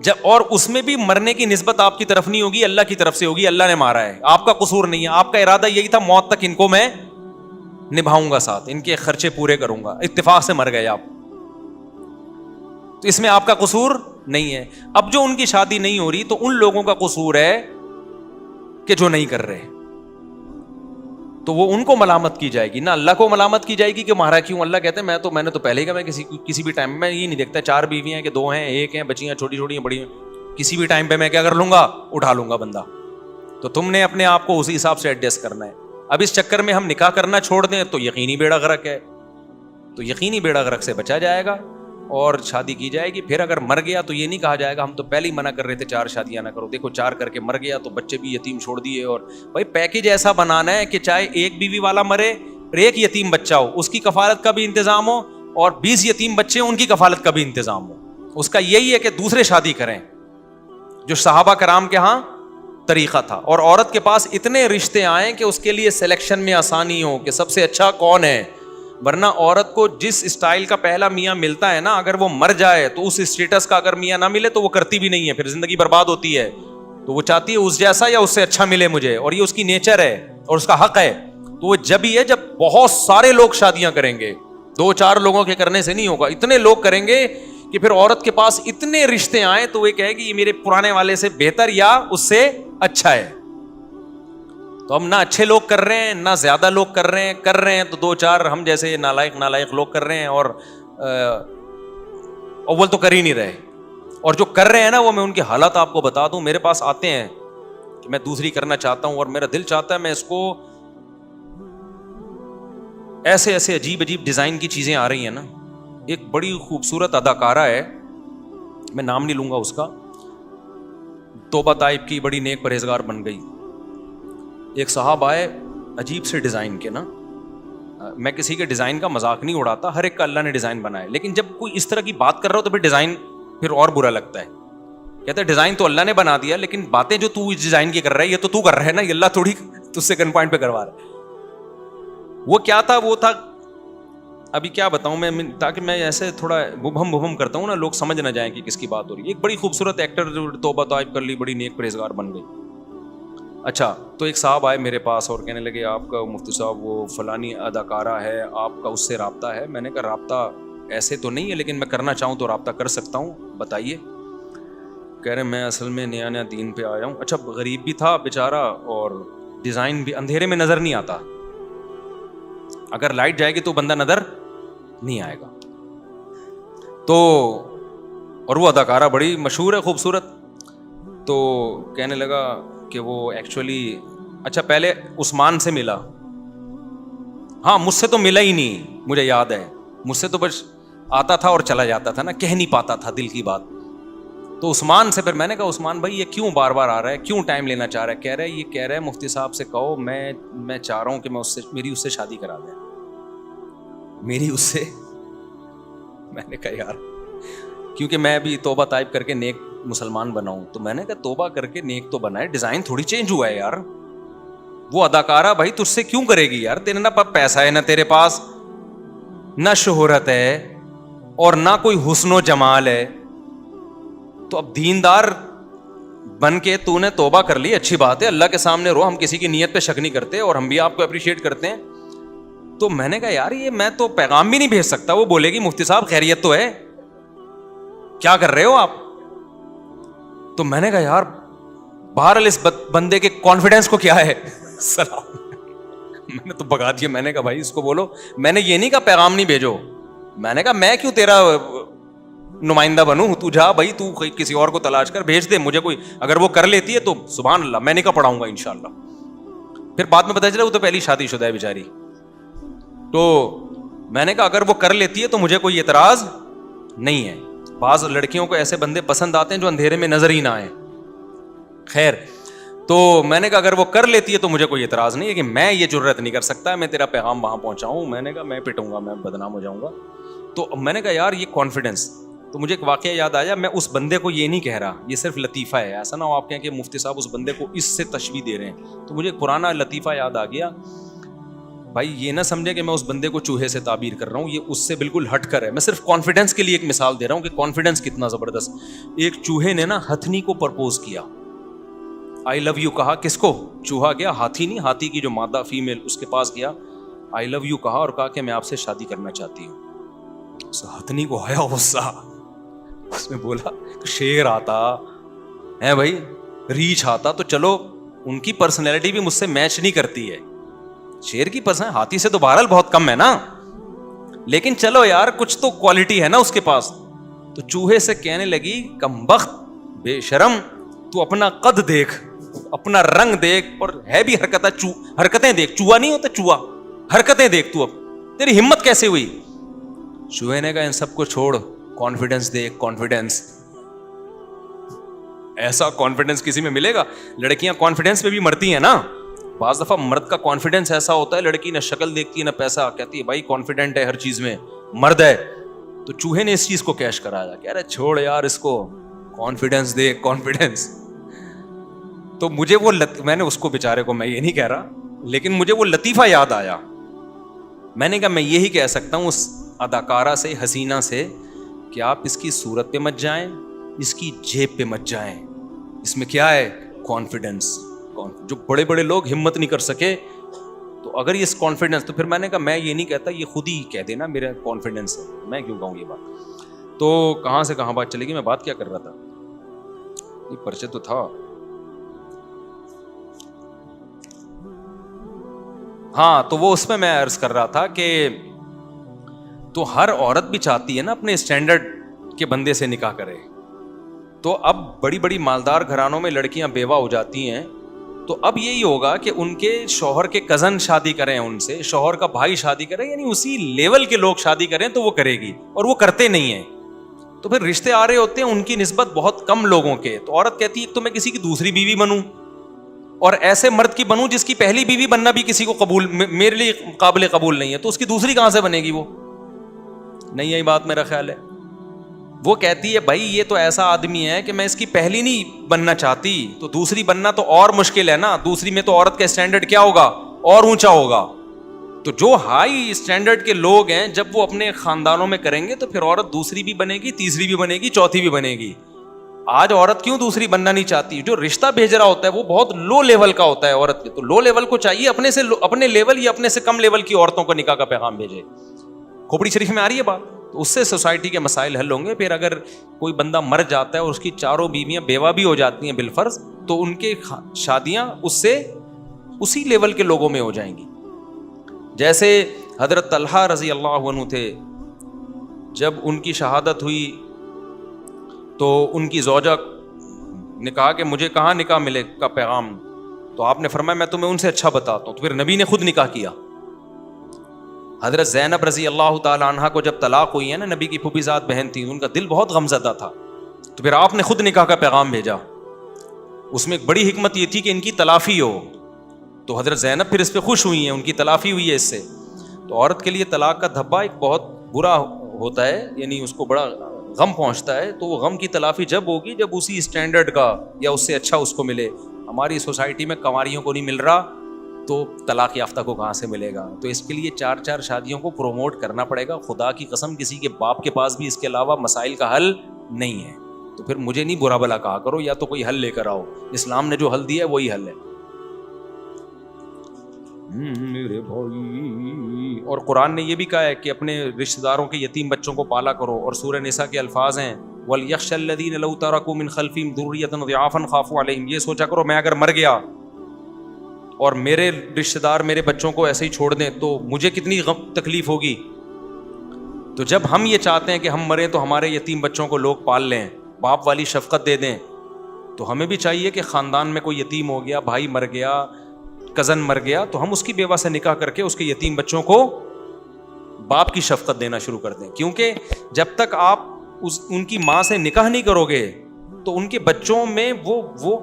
جب اور اس میں بھی مرنے کی نسبت آپ کی طرف نہیں ہوگی, اللہ کی طرف سے ہوگی, اللہ نے مارا ہے, آپ کا قصور نہیں ہے, آپ کا ارادہ یہی تھا موت تک ان کو میں نبھاؤں گا ساتھ, ان کے خرچے پورے کروں گا, اتفاق سے مر گئے آپ, تو اس میں آپ کا قصور نہیں ہے. اب جو ان کی شادی نہیں ہو رہی تو ان لوگوں کا قصور ہے کہ جو نہیں کر رہے, تو وہ ان کو ملامت کی جائے گی, نہ اللہ کو ملامت کی جائے گی کہ مارا کیوں. اللہ کہتے ہیں میں نے تو پہلے ہی کہا, میں کسی بھی ٹائم میں یہ نہیں دیکھتا 4 بیویاں ہیں کہ 2 ہیں, 1 ہیں, بچیاں چھوٹی چھوٹی ہیں, بڑی ہیں, کسی بھی ٹائم پہ میں کیا کر لوں گا, اٹھا لوں گا بندہ. تو تم نے اپنے آپ کو اسی حساب سے ایڈجسٹ کرنا ہے. اب اس چکر میں ہم نکاح کرنا چھوڑ دیں تو یقینی بیڑا غرق ہے, تو یقینی بیڑا غرق سے بچا جائے گا اور شادی کی جائے گی. پھر اگر مر گیا تو یہ نہیں کہا جائے گا ہم تو پہلے ہی منع کر رہے تھے 4 شادیاں نہ کرو, دیکھو 4 کر کے مر گیا تو بچے بھی یتیم چھوڑ دیے. اور بھائی پیکیج ایسا بنانا ہے کہ چاہے 1 بیوی والا مرے اور 1 یتیم بچہ ہو, اس کی کفالت کا بھی انتظام ہو, اور 20 یتیم بچے ہوں ان کی کفالت کا بھی انتظام ہو. اس کا یہی ہے کہ دوسرے شادی کریں, جو صحابہ کرام کے ہاں طریقہ تھا, اور عورت کے پاس اتنے رشتے آئیں کہ اس کے لیے سلیکشن میں آسانی ہو کہ سب سے اچھا کون ہے. ورنہ عورت کو جس اسٹائل کا پہلا میاں ملتا ہے نا, اگر وہ مر جائے تو اس اسٹیٹس کا اگر میاں نہ ملے تو وہ کرتی بھی نہیں ہے, پھر زندگی برباد ہوتی ہے. تو وہ چاہتی ہے اس جیسا یا اس سے اچھا ملے مجھے, اور یہ اس کی نیچر ہے اور اس کا حق ہے. تو وہ جب ہی ہے جب بہت سارے لوگ شادیاں کریں گے, 2-4 لوگوں کے کرنے سے نہیں ہوگا, اتنے لوگ کریں گے کہ پھر عورت کے پاس اتنے رشتے آئیں تو وہ کہے گی یہ میرے پرانے والے سے بہتر یا اس سے اچھا ہے. تو ہم نہ اچھے لوگ کر رہے ہیں نہ زیادہ لوگ کر رہے ہیں تو 2-4 ہم جیسے نالائق لوگ کر رہے ہیں, اور اول تو کر ہی نہیں رہے. اور جو کر رہے ہیں نا وہ میں ان کے حالات آپ کو بتا دوں, میرے پاس آتے ہیں کہ میں دوسری کرنا چاہتا ہوں اور میرا دل چاہتا ہے میں اس کو ایسے عجیب ڈیزائن کی چیزیں آ رہی ہیں نا. ایک بڑی خوبصورت اداکارہ ہے, میں نام نہیں لوں گا اس کا, توبہ طائب کی بڑی نیک پرہیزگار بن گئی. ایک صاحب آئے عجیب سے ڈیزائن کے نا, میں کسی کے ڈیزائن کا مذاق نہیں اڑاتا, ہر ایک کا اللہ نے ڈیزائن بنایا, لیکن جب کوئی اس طرح کی بات کر رہا ہو تو پھر ڈیزائن پھر اور برا لگتا ہے. کہتے ہیں ڈیزائن تو اللہ نے بنا دیا, لیکن باتیں جو تو اس ڈیزائن کی کر رہا ہے یہ تو کر رہا ہے نا, یہ اللہ تھوڑی تجھ سے گن پوائنٹ پہ کروا رہا ہے. وہ کیا تھا, وہ تھا, ابھی کیا بتاؤں میں, تاکہ میں ایسے تھوڑا بھم کرتا ہوں نا, لوگ سمجھ نہ جائیں کہ کس کی بات ہو رہی ہے. ایک بڑی خوبصورت ایکٹر جو توبہ طائب کر لی, بڑی نیک پرہیزگار بن گئی. اچھا, تو ایک صاحب آئے میرے پاس اور کہنے لگے آپ کا مفتی صاحب وہ فلانی اداکارہ ہے, آپ کا اس سے رابطہ ہے. میں نے کہا رابطہ ایسے تو نہیں ہے, لیکن میں کرنا چاہوں تو رابطہ کر سکتا ہوں, بتائیے. کہہ رہے میں اصل میں نیا دین پہ آیا ہوں. اچھا, غریب بھی تھا بیچارہ, اور ڈیزائن بھی اندھیرے میں نظر نہیں آتا, اگر لائٹ جائے گی تو بندہ نظر نہیں آئے گا. تو اور وہ اداکارہ بڑی مشہور ہے, خوبصورت. تو کہنے لگا کہ وہ ایکچولی, اچھا پہلے عثمان سے ملا, ہاں مجھ سے تو ملا ہی نہیں, مجھے یاد ہے, مجھ سے تو بس آتا تھا اور چلا جاتا تھا نا, کہہ نہیں پاتا تھا دل کی بات. تو عثمان سے پھر میں نے کہا عثمان بھائی یہ کیوں بار بار آ رہا ہے, کیوں ٹائم لینا چاہ رہا ہے؟ کہہ رہا ہے مفتی صاحب سے کہو میں چاہ رہا ہوں کہ میری اس سے شادی کرا دیں, میری اس سے. میں نے کہا یار, کیونکہ میں بھی توبہ طائب کر کے نیک مسلمان بناؤں, تو میں نے کہا توبہ کر کے نیک تو بنائے, ڈیزائن تھوڑی چینج ہوا ہے یار. وہ اداکارہ بھائی تجھ سے کیوں کرے گی یار, تیرے نہ پیسہ ہے, نہ تیرے پاس نہ شہرت ہے, اور نہ کوئی حسن و جمال ہے. تو اب دیندار بن کے تو نے توبہ کر لی, اچھی بات ہے, اللہ کے سامنے رو, ہم کسی کی نیت پہ شک نہیں کرتے, اور ہم بھی آپ کو اپریشیٹ کرتے ہیں. تو میں نے کہا یار یہ میں تو پیغام بھی نہیں بھیج سکتا. وہ بولے گی مفتی صاحب خیریت تو ہے, کیا کر رہے ہو آپ؟ تو میں نے کہا یار بہرحال اس بندے کے کانفیڈنس کو کیا ہے سلام. میں نے تو بگا دیا, میں نے کہا بھائی اس کو بولو, میں نے یہ نہیں کہا پیغام نہیں بھیجو, میں نے کہا میں کیوں تیرا نمائندہ بنوں, تو جا بھائی, تو کسی اور کو تلاش کر بھیج دے مجھے کوئی, اگر وہ کر لیتی ہے تو سبحان اللہ, میں نہیں کہا پڑھاؤں گا انشاءاللہ. پھر بعد میں پتہ چلا وہ تو پہلی شادی شدہ ہے بیچاری. تو میں نے کہا اگر وہ کر لیتی ہے تو مجھے کوئی اعتراض نہیں ہے. بعض لڑکیوں کو ایسے بندے پسند آتے ہیں جو اندھیرے میں نظر ہی نہ آئے. خیر, تو میں نے کہا اگر وہ کر لیتی ہے تو مجھے کوئی اعتراض نہیں ہے, کہ میں یہ جرت نہیں کر سکتا میں تیرا پیغام وہاں پہنچاؤں. میں نے کہا میں پٹوں گا, میں بدنام ہو جاؤں گا. تو میں نے کہا یار یہ کانفیڈنس. تو مجھے ایک واقعہ یاد آیا, میں اس بندے کو یہ نہیں کہہ رہا, یہ صرف لطیفہ ہے, ایسا نہ ہو آپ کہیں کہ مفتی صاحب اس بندے کو اس سے تشبیہ دے رہے ہیں. تو مجھے ایک پرانا لطیفہ یاد آ گیا. بھائی یہ نہ سمجھے کہ میں اس بندے کو چوہے سے تعبیر کر رہا ہوں, یہ اس سے بالکل ہٹ کر ہے. میں صرف کانفیڈنس کے لیے ایک مثال دے رہا ہوں کہ کانفیڈنس کتنا زبردست. ایک چوہے نے نا ہتھنی کو پرپوز کیا, آئی لو یو کہا. کس کو؟ چوہا گیا, ہاتھی نہیں, ہاتھی کی جو مادہ فیمیل اس کے پاس گیا, آئی لو یو کہا اور کہا کہ میں آپ سے شادی کرنا چاہتی ہوں. اس ہتھنی کو آیا غصہ, اس میں بولا شیر آتا ہے بھائی, ریچھ آتا تو چلو, ان کی پرسنالٹی بھی مجھ سے میچ نہیں کرتی ہے. شیر کی پرسنالٹی ہاتھی سے تو بہرحال بہت کم ہے نا, لیکن چلو یار کچھ تو کوالٹی ہے نا اس کے پاس. تو چوہے سے کہنے لگی کمبخت بے شرم, تو اپنا قد دیکھ, اپنا رنگ دیکھ, اور ہے بھی حرکتیں دیکھ. چوہا نہیں ہوتا چوہا, حرکتیں دیکھ تو, اب تیری ہمت کیسے ہوئی؟ چوہے نے کہا ان سب کو چھوڑ, کانفیڈنس دیکھ, کانفیڈنس. ایسا کانفیڈنس کسی میں ملے گا؟ لڑکیاں کانفیڈنس پہ بھی مرتی ہیں نا. بعض دفعہ مرد کا کانفیڈنس ایسا ہوتا ہے, لڑکی نہ شکل دیکھتی ہے نہ پیسہ, کہتی ہے بھائی کانفیڈنٹ ہے ہر چیز میں, مرد ہے. تو چوہے نے اس چیز کو کیش کرایا, کہہ رہے چھوڑ یار اس کو, کانفیڈنس دے, کانفیڈنس. تو مجھے وہ میں نے اس کو بیچارے کو, میں یہ نہیں کہہ رہا, لیکن مجھے وہ لطیفہ یاد آیا. میں نے کہا میں یہی کہہ سکتا ہوں اس اداکارہ سے, حسینہ سے, کہ آپ اس کی صورت پہ مت جائیں, اس کی جیب پہ مت جائیں. اس میں کیا ہے؟ کانفیڈنس. جو بڑے بڑے لوگ ہمت نہیں کر سکے, تو اگر یہ کانفیڈنس, تو پھر میں نے کہا میں یہ نہیں کہتا, یہ خود ہی کہہ دینا میرا کانفیڈنس ہے, میں کیوں کہوں یہ بات. تو کہاں سے کہاں بات چلے گی, میں بات کیا کر رہا تھا, یہ پرچے تو تھا. ہاں, تو وہ اس میں میں عرض کر رہا تھا کہ تو ہر عورت بھی چاہتی ہے نا اپنے اسٹینڈرڈ کے بندے سے نکاح کرے. تو اب بڑی بڑی مالدار گھرانوں میں لڑکیاں بیوہ ہو جاتی ہیں, تو اب یہی ہوگا کہ ان کے شوہر کے کزن شادی کریں ان سے, شوہر کا بھائی شادی کرے, یعنی اسی لیول کے لوگ شادی کریں تو وہ کرے گی, اور وہ کرتے نہیں ہیں. تو پھر رشتے آ رہے ہوتے ہیں ان کی نسبت بہت کم لوگوں کے. تو عورت کہتی ہے تو میں کسی کی دوسری بیوی بنوں, اور ایسے مرد کی بنوں جس کی پہلی بیوی بننا بھی کسی کو قبول, میرے لیے قابل قبول نہیں ہے, تو اس کی دوسری کہاں سے بنے گی؟ وہ نہیں, یہی بات میرا خیال ہے. وہ کہتی ہے بھائی یہ تو ایسا آدمی ہے کہ میں اس کی پہلی نہیں بننا چاہتی, تو دوسری بننا تو اور مشکل ہے نا, دوسری میں تو عورت کا اسٹینڈرڈ کیا ہوگا؟ اور اونچا ہوگا. تو جو ہائی اسٹینڈرڈ کے لوگ ہیں جب وہ اپنے خاندانوں میں کریں گے تو پھر عورت دوسری بھی بنے گی, تیسری بھی بنے گی, چوتھی بھی بنے گی. آج عورت کیوں دوسری بننا نہیں چاہتی؟ جو رشتہ بھیج رہا ہوتا ہے وہ بہت لو لیول کا ہوتا ہے عورت کے, تو لو لیول کو چاہیے اپنے لیول یا اپنے سے کم لیول کی عورتوں کو نکاح کا پیغام بھیجے. کھوپڑی شریف میں آ رہی ہے بات, تو اس سے سوسائٹی کے مسائل حل ہوں گے. پھر اگر کوئی بندہ مر جاتا ہے اور اس کی چاروں بیویاں بیوہ بھی ہو جاتی ہیں بالفرض, تو ان کے شادیاں اس سے اسی لیول کے لوگوں میں ہو جائیں گی. جیسے حضرت طلحہ رضی اللہ عنہ تھے, جب ان کی شہادت ہوئی تو ان کی زوجہ نے کہا کہ مجھے کہاں نکاح ملے کا پیغام, تو آپ نے فرمایا میں تمہیں ان سے اچھا بتاتا ہوں. تو پھر نبی نے خود نکاح کیا. حضرت زینب رضی اللہ تعالی عنہا کو جب طلاق ہوئی ہے نا, نبی کی پھوپھی زاد بہن تھی, ان کا دل بہت غمزدہ تھا, تو پھر آپ نے خود نکاح کا پیغام بھیجا. اس میں ایک بڑی حکمت یہ تھی کہ ان کی تلافی ہو, تو حضرت زینب پھر اس پہ خوش ہوئی ہیں, ان کی تلافی ہوئی ہے اس سے. تو عورت کے لیے طلاق کا دھبا ایک بہت برا ہوتا ہے, یعنی اس کو بڑا غم پہنچتا ہے. تو وہ غم کی تلافی جب ہوگی جب اسی اسٹینڈرڈ کا یا اس سے اچھا اس کو ملے. ہماری سوسائٹی میں کنواریوں کو نہیں مل رہا, تو طلاق یافتہ کو کہاں سے ملے گا؟ تو اس کے لیے 4 شادیوں کو پروموٹ کرنا پڑے گا. خدا کی قسم کسی کے باپ کے پاس بھی اس کے علاوہ مسائل کا حل نہیں ہے. تو پھر مجھے نہیں برا بلا کہا کرو, یا تو کوئی حل لے کر آؤ. اسلام نے جو حل دیا ہے وہی حل ہے میرے بھائی. اور قرآن نے یہ بھی کہا ہے کہ اپنے رشتہ داروں کے یتیم بچوں کو پالا کرو, اور سورہ نساء کے الفاظ ہیں وَلْيَخْشَ الَّذِينَ لَوْ تَرَكُوا مِنْ خَلْفِهِمْ ذُرِّيَّةً ضِعَافًا خَافُوا عَلَيْهِمْ. یہ سوچا کرو میں اگر مر گیا اور میرے رشتہ دار میرے بچوں کو ایسے ہی چھوڑ دیں تو مجھے کتنی تکلیف ہوگی. تو جب ہم یہ چاہتے ہیں کہ ہم مریں تو ہمارے یتیم بچوں کو لوگ پال لیں, باپ والی شفقت دے دیں, تو ہمیں بھی چاہیے کہ خاندان میں کوئی یتیم ہو گیا, بھائی مر گیا, کزن مر گیا, تو ہم اس کی بیوہ سے نکاح کر کے اس کے یتیم بچوں کو باپ کی شفقت دینا شروع کر دیں. کیونکہ جب تک آپ ان کی ماں سے نکاح نہیں کرو گے تو ان کے بچوں میں وہ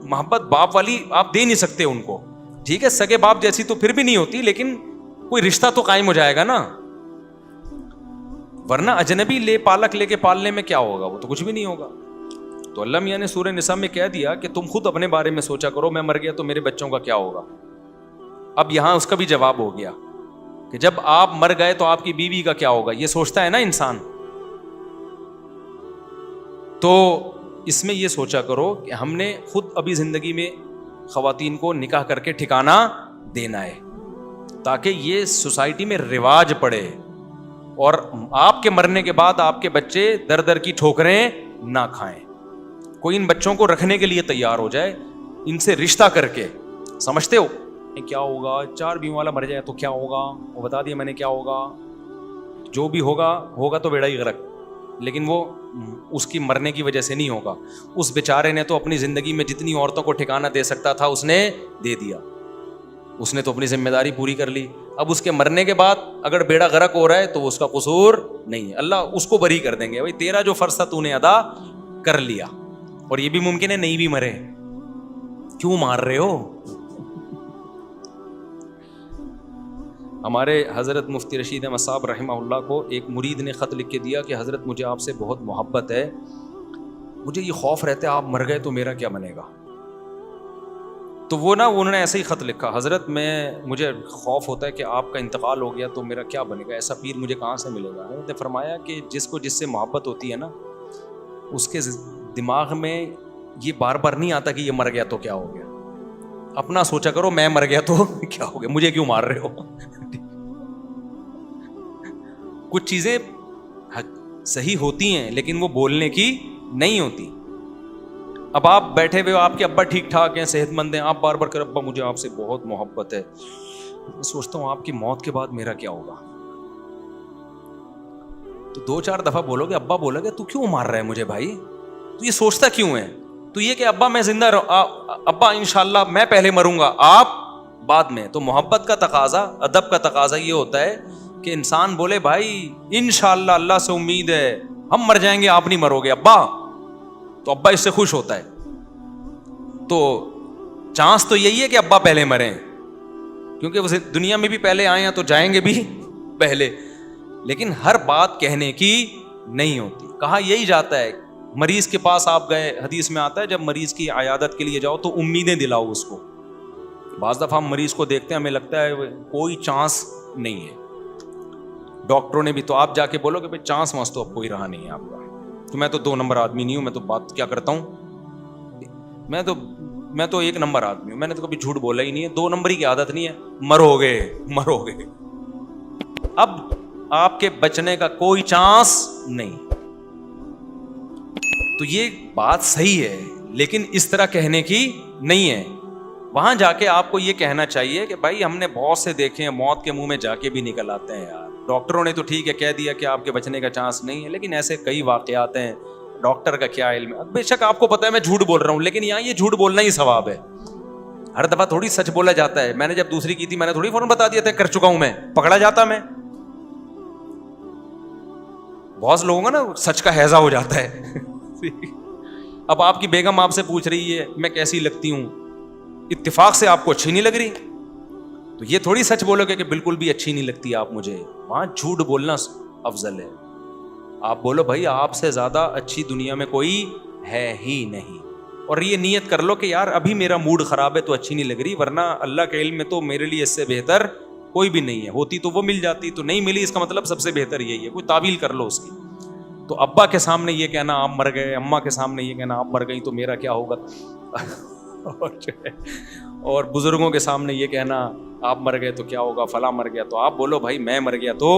محبت باپ والی آپ دے نہیں سکتے ان کو. ٹھیک ہے سگے باپ جیسی تو پھر بھی نہیں ہوتی, لیکن کوئی رشتہ تو قائم ہو جائے گا نا, ورنہ اجنبی پالک لے کے پالنے میں کیا ہوگا, وہ تو کچھ بھی نہیں ہوگا. تو اللہ میاں نے سورہ نساء میں کہہ دیا کہ تم خود اپنے بارے میں سوچا کرو, میں مر گیا تو میرے بچوں کا کیا ہوگا. اب یہاں اس کا بھی جواب ہو گیا کہ جب آپ مر گئے تو آپ کی بیوی کا کیا ہوگا, یہ سوچتا ہے نا انسان. تو اس میں یہ سوچا کرو کہ ہم نے خود ابھی زندگی میں خواتین کو نکاح کر کے ٹھکانہ دینا ہے تاکہ یہ سوسائٹی میں رواج پڑے, اور آپ کے مرنے کے بعد آپ کے بچے در در کی ٹھوکریں نہ کھائیں. کوئی ان بچوں کو رکھنے کے لیے تیار ہو جائے, ان سے رشتہ کر کے. سمجھتے ہو کیا ہوگا, 4 بیوی والا مر جائے تو کیا ہوگا, وہ بتا دیا میں نے کیا ہوگا, جو بھی ہوگا تو بیڑا ہی غرق, لیکن وہ اس کی مرنے کی وجہ سے نہیں ہوگا. اس بیچارے نے تو اپنی زندگی میں جتنی عورتوں کو ٹھکانہ دے سکتا تھا اس نے دے دیا, اس نے تو اپنی ذمہ داری پوری کر لی. اب اس کے مرنے کے بعد اگر بیڑا غرق ہو رہا ہے تو اس کا قصور نہیں ہے, اللہ اس کو بری کر دیں گے. بھائی تیرا جو فرض تھا تو نے ادا کر لیا, اور یہ بھی ممکن ہے نہیں بھی مرے, کیوں مار رہے ہو. ہمارے حضرت مفتی رشید احمد صاحب رحمہ اللہ کو ایک مرید نے خط لکھ کے دیا کہ حضرت مجھے آپ سے بہت محبت ہے, مجھے یہ خوف رہتا ہے آپ مر گئے تو میرا کیا بنے گا. تو وہ انہوں نے ایسے ہی خط لکھا, حضرت مجھے خوف ہوتا ہے کہ آپ کا انتقال ہو گیا تو میرا کیا بنے گا, ایسا پیر مجھے کہاں سے ملے گا. حضرت نے فرمایا کہ جس کو جس سے محبت ہوتی ہے نا, اس کے دماغ میں یہ بار بار نہیں آتا کہ یہ مر گیا تو کیا ہو گیا. اپنا سوچا کرو میں مر گیا تو کیا ہو گیا, مجھے کیوں مار رہے ہو. کچھ چیزیں صحیح ہوتی ہیں لیکن وہ بولنے کی نہیں ہوتی. اب آپ بیٹھے ہوئے ہو, آپ کے ابا ٹھیک ٹھاک ہیں, صحت مند ہیں, آپ بار بار کر ابا مجھے آپ سے بہت محبت ہے. میں سوچتا ہوں آپ کی موت کے بعد میرا کیا ہوگا. تو 2-4 دفعہ بولو گے, ابا بولو گے تو کیوں مار رہا ہے مجھے بھائی, تو یہ سوچتا کیوں ہے. تو یہ کہ ابا میں زندہ ابا انشاءاللہ میں پہلے مروں گا, آپ بعد میں. تو محبت کا تقاضا, ادب کا تقاضا یہ ہوتا ہے کہ انسان بولے بھائی انشاءاللہ اللہ سے امید ہے ہم مر جائیں گے, آپ نہیں مرو گے ابا. تو ابا اس سے خوش ہوتا ہے. تو چانس تو یہی ہے کہ ابا پہلے مریں, کیونکہ وہ دنیا میں بھی پہلے آئے ہیں تو جائیں گے بھی پہلے. لیکن ہر بات کہنے کی نہیں ہوتی. کہا یہی جاتا ہے, مریض کے پاس آپ گئے, حدیث میں آتا ہے جب مریض کی عیادت کے لیے جاؤ تو امیدیں دلاؤ اس کو. بعض دفعہ ہم مریض کو دیکھتے ہیں ہمیں لگتا ہے کوئی چانس نہیں ہے, ڈاکٹروں نے بھی, تو آپ جا کے بولو کہ بھائی چانس وانس تو اب کوئی رہا نہیں ہے آپ کا, تو میں تو 2 نمبر آدمی نہیں ہوں, میں تو بات کیا کرتا ہوں, میں تو 1 نمبر آدمی ہوں, میں نے تو کبھی جھوٹ بولا ہی نہیں ہے, 2 نمبر کی عادت نہیں ہے, مرو گے. اب آپ کے بچنے کا کوئی چانس نہیں. تو یہ بات صحیح ہے لیکن اس طرح کہنے کی نہیں ہے. وہاں جا کے آپ کو یہ کہنا چاہیے کہ بھائی ہم نے بہت سے دیکھے ہیں, موت کے منہ میں جا کے بھی نکل آتے ہیں یار. ڈاکٹروں نے تو ٹھیک ہے کہہ دیا کہ آپ کے بچنے کا چانس نہیں ہے, لیکن ایسے کئی واقعات ہیں, ڈاکٹر کا کیا علم ہے. بے شک آپ کو پتا ہے میں جھوٹ بول رہا ہوں, لیکن یہاں یہ جھوٹ بولنا ہی ثواب ہے. ہر دفعہ تھوڑی سچ بولا جاتا ہے. میں نے جب دوسری کی تھی میں نے تھوڑی فوراً بتا دیا تھا کر چکا ہوں, میں پکڑا جاتا. میں بہت لوگوں کا نا سچ کا ہیضہ ہو جاتا ہے. اب آپ کی بیگم آپ سے پوچھ رہی ہے میں کیسی لگتی ہوں, اتفاق سے آپ کو اچھی نہیں لگ رہی, تو یہ تھوڑی سچ بولو گے کہ بالکل بھی اچھی نہیں لگتی آپ مجھے. وہاں جھوٹ بولنا افضل ہے. آپ بولو بھائی آپ سے زیادہ اچھی دنیا میں کوئی ہے ہی نہیں, اور یہ نیت کر لو کہ یار ابھی میرا موڈ خراب ہے تو اچھی نہیں لگ رہی, ورنہ اللہ کے علم میں تو میرے لیے اس سے بہتر کوئی بھی نہیں ہے. ہوتی تو وہ مل جاتی, تو نہیں ملی اس کا مطلب سب سے بہتر یہی ہے. کوئی تعویل کر لو اس کی. تو ابا کے سامنے یہ کہنا آپ مر گئے, اماں کے سامنے یہ کہنا آپ مر گئی تو میرا کیا ہوگا, اور بزرگوں کے سامنے یہ کہنا آپ مر گئے تو کیا ہوگا, فلاں مر گیا, تو آپ بولو بھائی میں مر گیا تو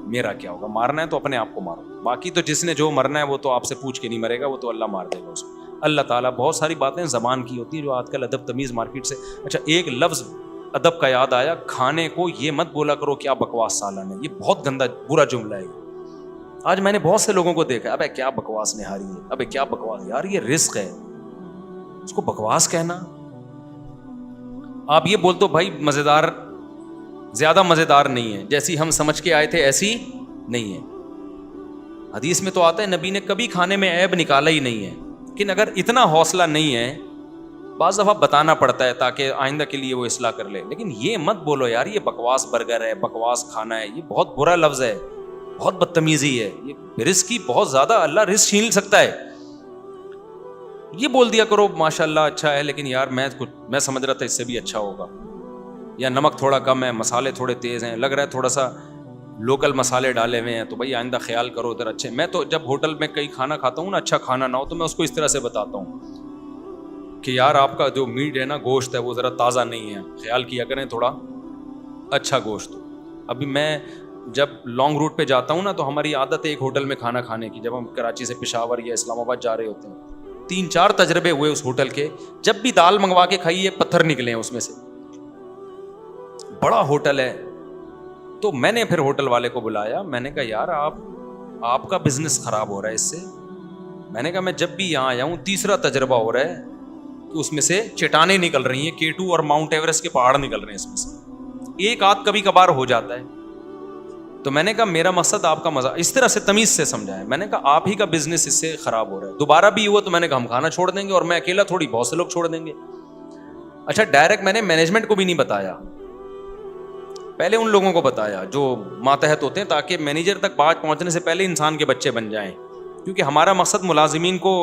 میرا کیا ہوگا. مارنا ہے تو اپنے آپ کو مارو, باقی تو جس نے جو مرنا ہے وہ تو آپ سے پوچھ کے نہیں مرے گا, وہ تو اللہ مار دے گا اس کو. اللہ تعالیٰ بہت ساری باتیں زبان کی ہوتی ہیں جو آج کل ادب تمیز مارکیٹ سے. اچھا ایک لفظ ادب کا یاد آیا, کھانے کو یہ مت بولا کرو کیا بکواس سالن ہے, یہ بہت گندا برا جملہ ہے. آج میں نے بہت سے لوگوں کو دیکھا, ابے کیا بکواس نہاری ہے, ابے کیا بکواس, یار یہ رزق ہے, اس کو بکواس کہنا. آپ یہ بول دو بھائی مزیدار, زیادہ مزیدار نہیں ہے, جیسی ہم سمجھ کے آئے تھے ایسی نہیں ہے. حدیث میں تو آتا ہے نبی نے کبھی کھانے میں عیب نکالا ہی نہیں ہے, لیکن اگر اتنا حوصلہ نہیں ہے بعض دفعہ بتانا پڑتا ہے تاکہ آئندہ کے لیے وہ اصلاح کر لے. لیکن یہ مت بولو یار یہ بکواس برگر ہے, بکواس کھانا ہے, یہ بہت برا لفظ ہے, بہت بدتمیزی ہے. یہ رزق کی بہت زیادہ, اللہ رزق چھین سکتا ہے. یہ بول دیا کرو ماشاء اللہ اچھا ہے, لیکن یار میں سمجھ رہا تھا اس سے بھی اچھا ہوگا. یا نمک تھوڑا کم ہے, مسالے تھوڑے تیز ہیں, لگ رہا ہے تھوڑا سا لوکل مسالے ڈالے ہوئے ہیں, تو بھائی آئندہ خیال کرو ادھر اچھے. میں تو جب ہوٹل میں کئی کھانا کھاتا ہوں نا, اچھا کھانا نہ ہو تو میں اس کو اس طرح سے بتاتا ہوں کہ یار آپ کا جو میٹ ہے نا, گوشت ہے, وہ ذرا تازہ نہیں ہے, خیال کیا کریں تھوڑا اچھا گوشت ہو. ابھی میں جب لانگ روٹ پہ جاتا ہوں نا, تو ہماری عادت ہے ایک ہوٹل میں کھانا کھانے کی. جب ہم کراچی سے پشاور یا اسلام آباد جا رہے ہوتے ہیں, 3-4 تجربے ہوئے اس ہوٹل کے, جب بھی دال منگوا کے کھائی ہے پتھر نکلے ہیں اس میں سے. بڑا ہوٹل ہے. تو میں نے پھر ہوٹل والے کو بلایا, میں نے کہا یار آپ کا بزنس خراب ہو رہا ہے اس سے. میں نے کہا میں جب بھی یہاں آیا ہوں 3را تجربہ ہو رہا ہے کہ اس میں سے چٹانیں نکل رہی ہیں, K2 اور ماؤنٹ ایوریسٹ کے پہاڑ نکل رہے ہیں اس میں سے. ایک آدھ کبھی کبھار ہو جاتا ہے. تو میں نے کہا میرا مقصد آپ کا مزہ, اس طرح سے تمیز سے سمجھایا. میں نے کہا آپ ہی کا بزنس اس سے خراب ہو رہا ہے. دوبارہ بھی ہوا تو میں نے کہا ہم کھانا چھوڑ دیں گے, اور میں اکیلا تھوڑی, بہت سے لوگ چھوڑ دیں گے. اچھا ڈائریکٹ میں نے مینجمنٹ کو بھی نہیں بتایا, پہلے ان لوگوں کو بتایا جو ماتحت ہوتے ہیں, تاکہ مینیجر تک بات پہنچنے سے پہلے انسان کے بچے بن جائیں. کیونکہ ہمارا مقصد ملازمین کو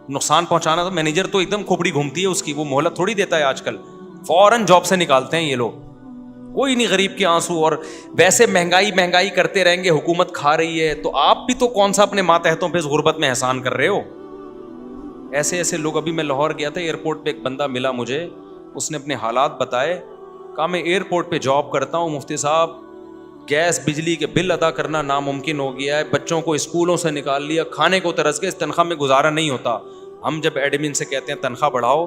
نقصان پہنچانا. تو مینیجر تو ایک دم کھوپڑی گھومتی ہے اس کی, وہ مہلت تھوڑی دیتا ہے آج کل, فوراً جاب سے نکالتے ہیں یہ لوگ. کوئی نہیں غریب کے آنسو. اور ویسے مہنگائی کرتے رہیں گے, حکومت کھا رہی ہے, تو آپ بھی تو کون سا اپنے ماتحتوں پہ اس غربت میں احسان کر رہے ہو. ایسے لوگ. ابھی میں لاہور گیا تھا, ایئرپورٹ پہ ایک بندہ ملا مجھے, اس نے اپنے حالات بتائے. کہا میں ایئرپورٹ پہ جاب کرتا ہوں مفتی صاحب, گیس بجلی کے بل ادا کرنا ناممکن ہو گیا ہے, بچوں کو اسکولوں سے نکال لیا, کھانے کو ترس کے, اس تنخواہ میں گزارا نہیں ہوتا. ہم جب ایڈمن سے کہتے ہیں تنخواہ بڑھاؤ,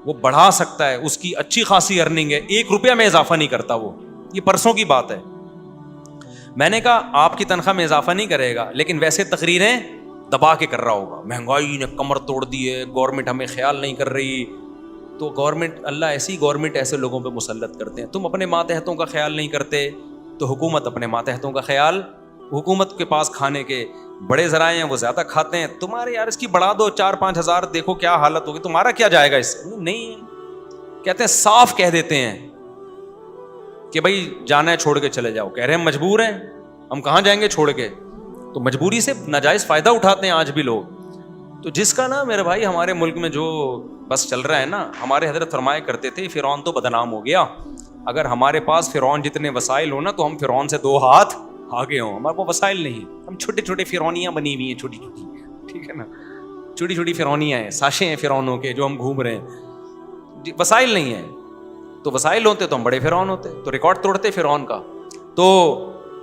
وہ بڑھا سکتا ہے, اس کی اچھی خاصی ارننگ ہے, 1 روپیہ میں اضافہ نہیں کرتا وہ. یہ پرسوں کی بات ہے. میں نے کہا آپ کی تنخواہ میں اضافہ نہیں کرے گا, لیکن ویسے تقریریں دبا کے کر رہا ہوگا. مہنگائی نے کمر توڑ دی ہے, گورنمنٹ ہمیں خیال نہیں کر رہی. تو گورنمنٹ, اللہ ایسی گورنمنٹ ایسے لوگوں پہ مسلط کرتے ہیں. تم اپنے ماتحتوں کا خیال نہیں کرتے, تو حکومت اپنے ماتحتوں کا خیال. حکومت کے پاس کھانے کے بڑے ذرائع ہیں, وہ زیادہ کھاتے ہیں. تمہارے یار اس کی بڑھا دو 4-5 ہزار, دیکھو کیا حالت ہوگی, تمہارا کیا جائے گا اس سے. نہیں کہتے ہیں, صاف کہہ دیتے ہیں کہ بھائی جانا ہے چھوڑ کے چلے جاؤ. کہہ رہے ہیں مجبور ہیں, ہم کہاں جائیں گے چھوڑ کے. تو مجبوری سے ناجائز فائدہ اٹھاتے ہیں آج بھی لوگ. تو جس کا نا میرے بھائی ہمارے ملک میں جو بس چل رہا ہے نا, ہمارے حضرت فرمایا کرتے تھے فرعون تو بدنام ہو گیا. اگر ہمارے پاس فرعون جتنے وسائل ہو نا, تو ہم فرعون سے 2 ہاتھ آگے ہوں. ہمارے پاس وسائل نہیں, ہم چھوٹے چھوٹے فرعونیاں بنی ہوئی ہیں, چھوٹی چھوٹی, ٹھیک ہے نا, چھوٹی چھوٹی فرعونیاں ہیں, ساشے ہیں فرعونوں کے جو ہم گھوم رہے ہیں. وسائل نہیں ہیں, تو وسائل ہوتے تو ہم بڑے فرعون ہوتے, تو ریکارڈ توڑتے فرعون کا. تو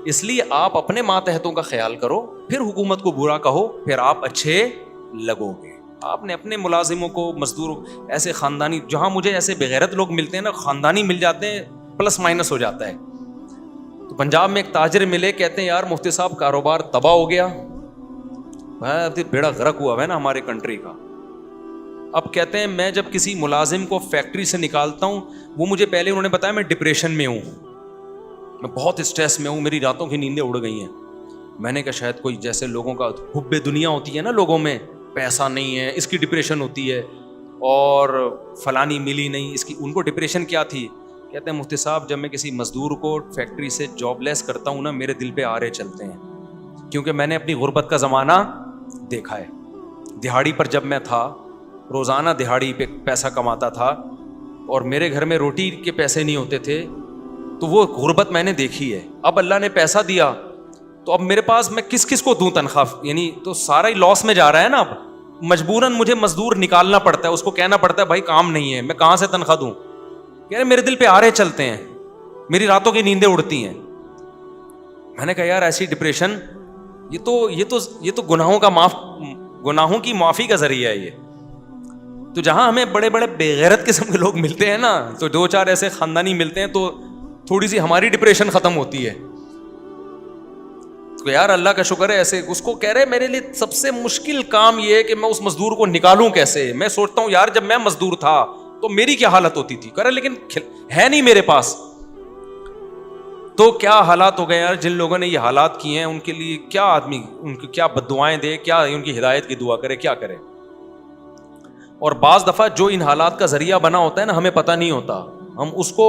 اس لیے آپ اپنے ماتحتوں کا خیال کرو, پھر حکومت کو برا کہو, پھر آپ اچھے لگو گے. آپ نے اپنے ملازموں کو, مزدور, ایسے خاندانی, جہاں مجھے ایسے بغیرت لوگ ملتے ہیں نا, خاندانی مل جاتے ہیں, پلس مائنس ہو جاتا ہے. تو پنجاب میں ایک تاجر ملے, کہتے ہیں یار مفتی صاحب کاروبار تباہ ہو گیا, بیڑا غرق ہوا ہے نا ہمارے کنٹری کا. اب کہتے ہیں میں جب کسی ملازم کو فیکٹری سے نکالتا ہوں, وہ مجھے پہلے انہوں نے بتایا میں ڈپریشن میں ہوں, میں بہت اسٹریس میں ہوں, میری راتوں کی نیندیں اڑ گئی ہیں. میں نے کہا شاید کوئی جیسے لوگوں کا حب دنیا ہوتی ہے نا لوگوں میں, پیسہ نہیں ہے اس کی ڈپریشن ہوتی ہے, اور فلانی ملی نہیں اس کی, ان کو ڈپریشن کیا تھی. کہتے ہیں مفتی صاحب جب میں کسی مزدور کو فیکٹری سے جاب لیس کرتا ہوں نا, میرے دل پہ آرے چلتے ہیں, کیونکہ میں نے اپنی غربت کا زمانہ دیکھا ہے. دہاڑی پر جب میں تھا, روزانہ دہاڑی پہ پیسہ کماتا تھا, اور میرے گھر میں روٹی کے پیسے نہیں ہوتے تھے, تو وہ غربت میں نے دیکھی ہے. اب اللہ نے پیسہ دیا, تو اب میرے پاس میں کس کس کو دوں تنخواہ, یعنی تو سارا ہی لاس میں جا رہا ہے نا. اب مجبوراً مجھے مزدور نکالنا پڑتا ہے, اس کو کہنا پڑتا ہے بھائی کام نہیں ہے, میں کہاں سے تنخواہ دوں. کہہ رہے میرے دل پہ آرے چلتے ہیں, میری راتوں کی نیندیں اڑتی ہیں. میں نے کہا یار ایسی ڈپریشن, یہ تو گناہوں کی معافی کا ذریعہ ہے یہ. تو جہاں ہمیں بڑے بڑے بے غیرت قسم کے لوگ ملتے ہیں نا, تو 2-4 ایسے خاندانی ملتے ہیں, تو تھوڑی سی ہماری ڈپریشن ختم ہوتی ہے. تو یار اللہ کا شکر ہے, ایسے اس کو کہہ رہے میرے لیے سب سے مشکل کام یہ ہے کہ میں اس مزدور کو نکالوں کیسے. میں سوچتا ہوں یار جب میں مزدور تھا تو میری کیا حالت ہوتی تھی, کہہ رہے لیکن ہے نہیں میرے پاس. تو کیا حالات ہو گئے یار, جن لوگوں نے یہ حالات کیے ہیں ان کے لیے کیا آدمی, ان کو کیا بد دعائیں دے, کیا ان کی ہدایت کی دعا کرے, کیا کرے. اور بعض دفعہ جو ان حالات کا ذریعہ بنا ہوتا ہے نا, ہمیں پتہ نہیں ہوتا, ہم اس کو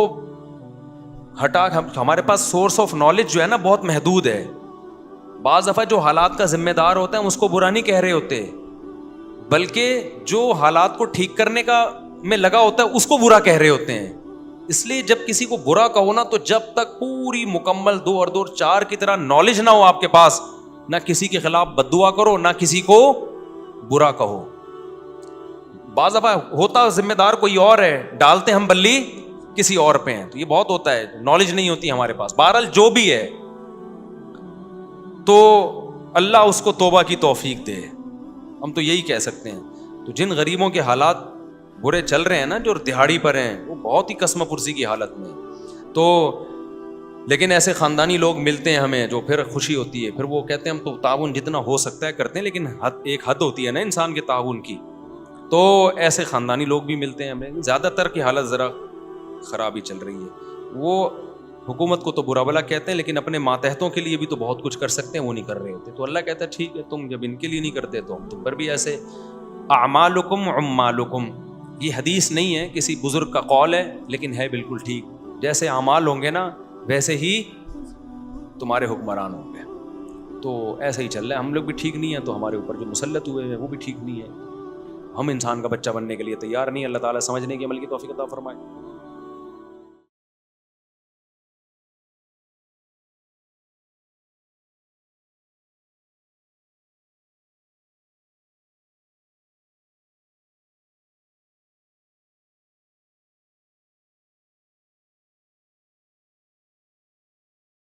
ہٹا, ہمارے پاس سورس آف نالج جو ہے نا بہت محدود ہے. بعض دفعہ جو حالات کا ذمہ دار ہوتا ہے اس کو برا نہیں کہہ رہے ہوتے, بلکہ جو حالات کو ٹھیک کرنے کا میں لگا ہوتا ہے اس کو برا کہہ رہے ہوتے ہیں. اس لیے جب کسی کو برا کہو نا تو جب تک پوری مکمل 2 اور 2 4 کی طرح نالج نہ ہو آپ کے پاس، نہ کسی کے خلاف بد دعا کرو نہ کسی کو برا کہو. بعض دفعہ ہوتا ذمہ دار کوئی اور ہے، ڈالتے ہم بلی کسی اور پہ ہیں، تو یہ بہت ہوتا ہے، نالج نہیں ہوتی ہمارے پاس. بہرحال جو بھی ہے تو اللہ اس کو توبہ کی توفیق دے، ہم تو یہی کہہ سکتے ہیں. تو جن غریبوں کے حالات برے چل رہے ہیں نا، جو دہاڑی پر ہیں، وہ بہت ہی قسم پرسی کی حالت میں، تو لیکن ایسے خاندانی لوگ ملتے ہیں ہمیں جو پھر خوشی ہوتی ہے، پھر وہ کہتے ہیں ہم تو تعاون جتنا ہو سکتا ہے کرتے ہیں، لیکن ایک حد ہوتی ہے نا انسان کے تعاون کی. تو ایسے خاندانی لوگ بھی ملتے ہیں ہمیں. زیادہ تر کی حالت ذرا خراب ہی چل رہی ہے. وہ حکومت کو تو برا بلا کہتے ہیں، لیکن اپنے ماتحتوں کے لیے بھی تو بہت کچھ کر سکتے ہیں، وہ نہیں کر رہے ہوتے. تو اللہ کہتا ہے ٹھیک ہے، تم جب ان کے لیے نہیں کرتے تو ہم تم پر بھی ایسے. اعمالکم عمالکم، یہ حدیث نہیں ہے، کسی بزرگ کا قول ہے، لیکن ہے بالکل ٹھیک. جیسے اعمال ہوں گے نا ویسے ہی تمہارے حکمران ہوں گے. تو ایسا ہی چل رہا ہے. ہم لوگ بھی ٹھیک نہیں ہیں تو ہمارے اوپر جو مسلط ہوئے ہیں وہ بھی ٹھیک نہیں ہے. ہم انسان کا بچہ بننے کے لیے تیار نہیں. اللہ تعالیٰ سمجھنے کی عمل کی توفیق عطا فرمائے.